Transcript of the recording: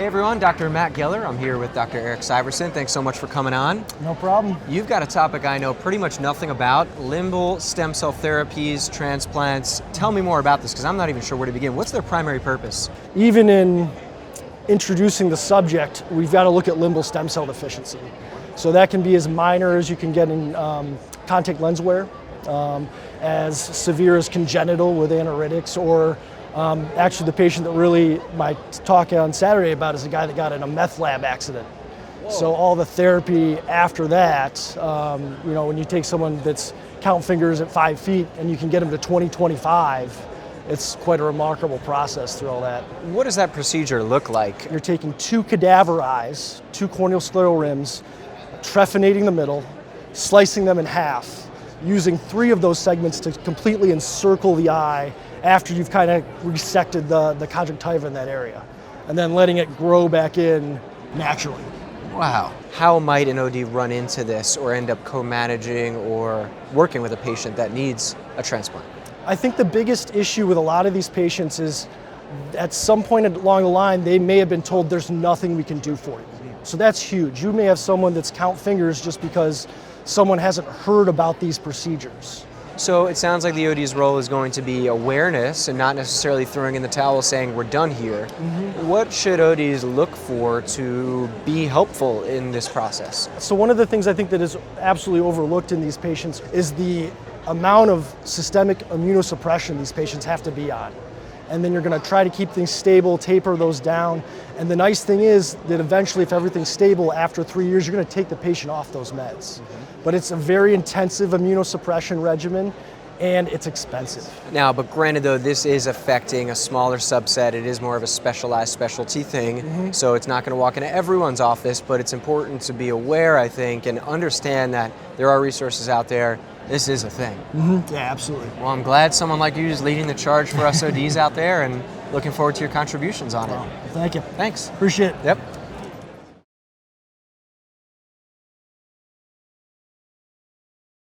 everyone, Dr. Matt Geller. I'm here with Dr. Eric Syverson. Thanks so much for coming on. No problem. You've got a topic I know pretty much nothing about, limbal stem cell therapies, transplants. Tell me more about this because I'm not even sure where to begin. What's their primary purpose? Even in introducing the subject, we've got to look at limbal stem cell deficiency. So that can be as minor as you can get in contact lens wear, as severe as congenital with aniridics, or actually the patient that really my talk on Saturday about is a guy that got in a meth lab accident. Whoa. So all the therapy after that, when you take someone that's count fingers at 5 feet and you can get them to 20-25, it's quite a remarkable process through all that. What does that procedure look like? You're taking 2 cadaver eyes, 2 corneal scleral rims, trephinating the middle, slicing them in half, using 3 of those segments to completely encircle the eye after you've kind of resected the conjunctiva in that area, and then letting it grow back in naturally. Wow. How might an OD run into this or end up co-managing or working with a patient that needs a transplant? I think the biggest issue with a lot of these patients is at some point along the line, they may have been told there's nothing we can do for you. So that's huge. You may have someone that's count fingers just because someone hasn't heard about these procedures. So it sounds like the OD's role is going to be awareness and not necessarily throwing in the towel saying we're done here. Mm-hmm. What should ODs look for to be helpful in this process? So one of the things I think that is absolutely overlooked in these patients is the amount of systemic immunosuppression these patients have to be on. And then you're going to try to keep things stable, taper those down. And the nice thing is that eventually, if everything's stable, after 3 years, you're going to take the patient off those meds. Mm-hmm. But it's a very intensive immunosuppression regimen, and it's expensive. Now, but granted though, this is affecting a smaller subset. It is more of a specialized specialty thing. Mm-hmm. So it's not going to walk into everyone's office, but it's important to be aware, I think, and understand that there are resources out there. This is a thing. Mm-hmm. Yeah, absolutely. Well, I'm glad someone like you is leading the charge for us ODs out there, and looking forward to your contributions on it. Thank you. Thanks. Appreciate it. Yep.